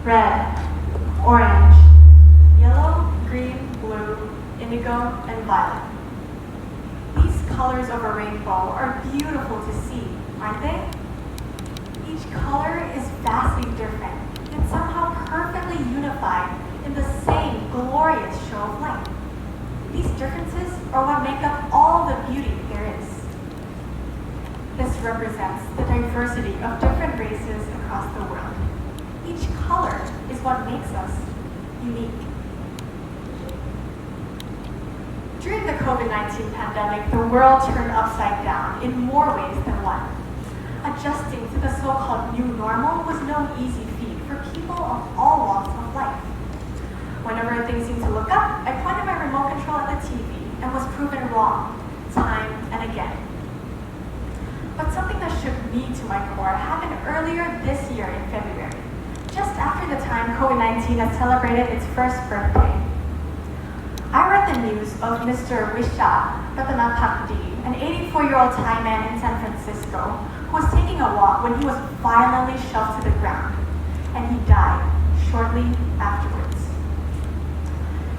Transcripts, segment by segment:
red, orange, yellow, green, blue, indigo, and violet. These colors of a rainbow are beautiful to see, aren't they? Each color is vastly different, yet somehow perfectly unified in the same glorious show of light. These differences are what make up all the beauty there is. This represents the diversity of different races across the world. Each color is what makes us unique. During the COVID-19 pandemic, the world turned upside down in more ways than one. Adjusting to the so-called new normal was no easy feat for people of all walks of life. Whenever things seemed to look up, I pointed my remote control at the TV and was proven wrong, time and again. But something that shook me to my core happened earlier this year in February, just after the time COVID-19 had celebrated its first birthday. I read the news of Mr. Natnaree, an 84-year-old Thai man in San Francisco, who was taking a walk when he was violently shoved to the ground, and he died shortly afterwards.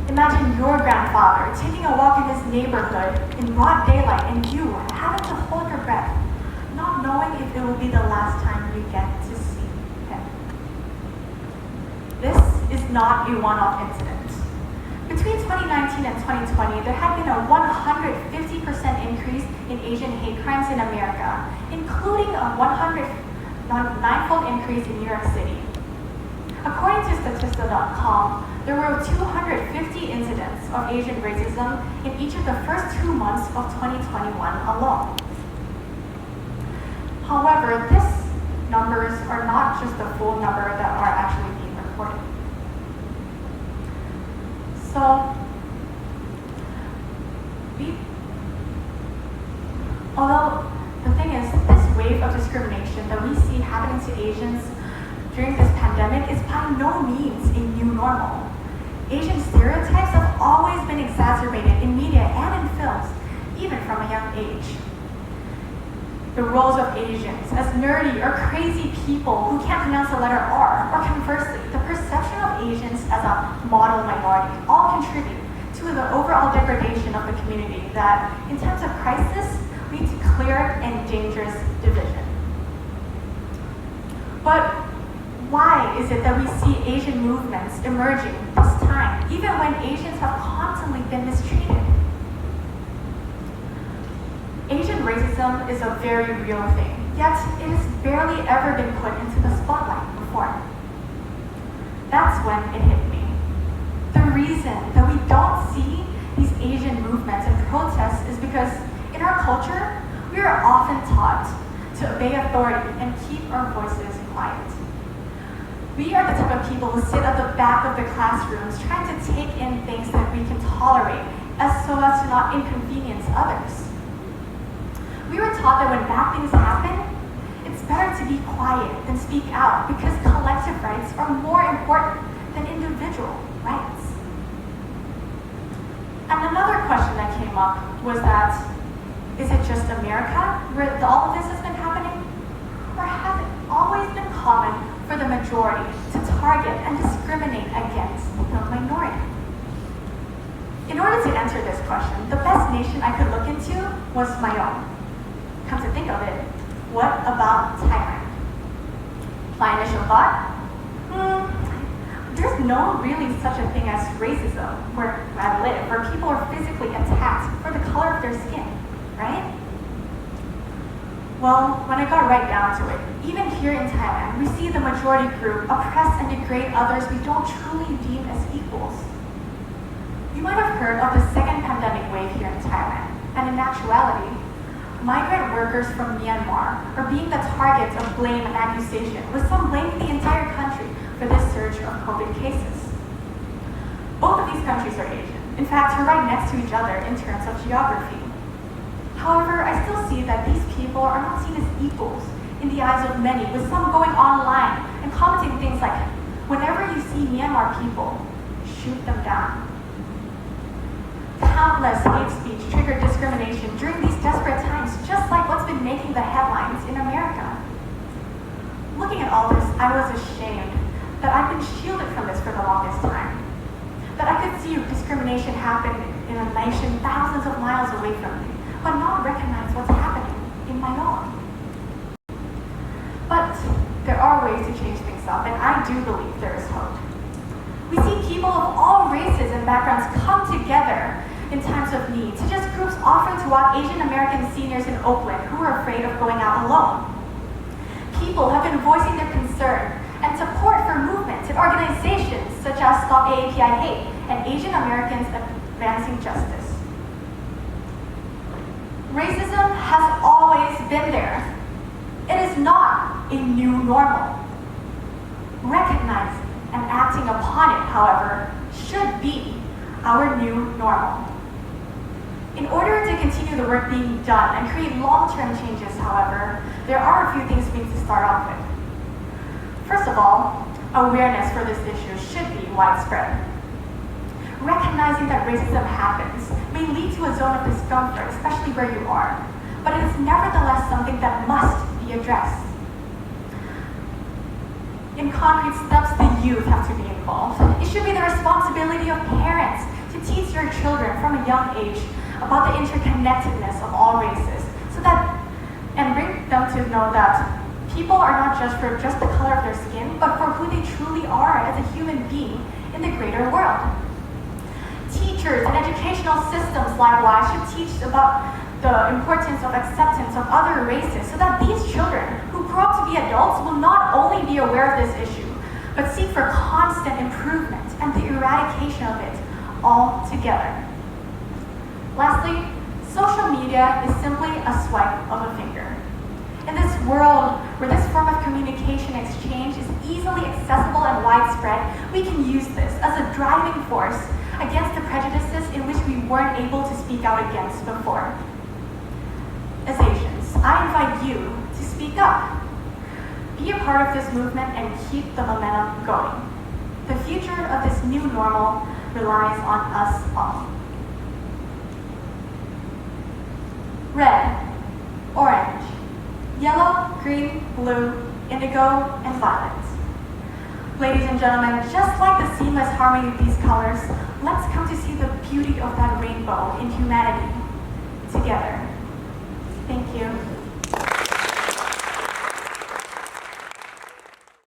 Imagine your grandfather taking a walk in his neighborhood in broad daylight and you having to hold your breath, not knowing if it will be the last time you get to see him. This is not a one-off incident. Between 2019 and 2020, there had been a 150% increase in Asian hate crimes in America, including a 109-fold increase in New York City. According to Statista.com, there were 250 incidents of Asian racism in each of the first 2 months of 2021 alone. However, these numbers are not just the full number that are actually being reported. So, although the thing is, this wave of discrimination that we see happening to Asians during this pandemic is by no means a new normal. Asian stereotypes have always been exacerbated in media and in films, even from a young age. The roles of Asians as nerdy or crazy people who can't pronounce the letter R, or conversely, the perception of Asians as a model minority, all contribute to the overall degradation of the community that, in times of crisis, lead to clear and dangerous division. But why is it that we see Asian movements emerging this time, even when Asians have constantly been mistreated? Asian racism is a very real thing, yet it has barely ever been put into the spotlight before. That's when it hit me. The reason that we don't see these Asian movements and protests is because in our culture, we are often taught to obey authority and keep our voices quiet. We are the type of people who sit at the back of the classrooms trying to take in things that we can tolerate so as to not inconvenience others. We were taught that when bad things happen, it's better to be quiet than speak out because collective rights are more important than individual rights. And another question that came up was that, is it just America where all of this has been happening? Or has it always been common for the majority to target and discriminate against the minority? In order to answer this question, the best nation I could look into was my own. Come to think of it, what about Thailand? My initial thought, there's no really such a thing as racism where I live, where people are physically attacked for the color of their skin, right? Well, when I got right down to it, even here in Thailand, we see the majority group oppress and degrade others we don't truly deem as equals. You might have heard of the second pandemic wave here in Thailand, and in actuality, migrant workers from Myanmar are being the target of blame and accusation, with some blaming the entire country for this surge of COVID cases. Both of these countries are Asian. In fact, we're right next to each other in terms of geography. However, I still see that these people are not seen as equals in the eyes of many, with some going online and commenting things like, whenever you see Myanmar people, shoot them down. Countless hate speech triggered discrimination during these desperate times, just like what's been making the headlines in America. Looking at all this, I was ashamed that I've been shielded from this for the longest time. That I could see discrimination happen in a nation thousands of miles away from me, but not recognize what's happening in my own. But there are ways to change things up, and I do believe there is hope. We see people of all races and backgrounds come together in times of need, such as groups offering to walk Asian American seniors in Oakland who are afraid of going out alone. People have been voicing their concern and support for movements and organizations such as Stop AAPI Hate and Asian Americans Advancing Justice. Racism has always been there. It is not a new normal. Recognizing and acting upon it, however, should be our new normal. In order to continue the work being done and create long-term changes, however, there are a few things we need to start off with. First of all, awareness for this issue should be widespread. Recognizing that racism happens may lead to a zone of discomfort, especially where you are, but it is nevertheless something that must be addressed. In concrete steps, the youth have to be involved. It should be the responsibility of parents to teach your children from a young age about the interconnectedness of all races, and bring them to know that people are not just for just the color of their skin, but for who they truly are as a human being in the greater world. Teachers and educational systems likewise should teach about the importance of acceptance of other races so that these children who grow up to be adults will not only be aware of this issue, but seek for constant improvement and the eradication of it altogether. Lastly, social media is simply a swipe of a finger. In this world where this form of communication exchange is easily accessible and widespread, we can use this as a driving force against the prejudices in which we weren't able to speak out against before. As Asians, I invite you to speak up. Be a part of this movement and keep the momentum going. The future of this new normal relies on us all. Red, orange, yellow, green, blue, indigo, and violet. Ladies and gentlemen, just like the seamless harmony of these colors, let's come to see the beauty of that rainbow in humanity together. Thank you.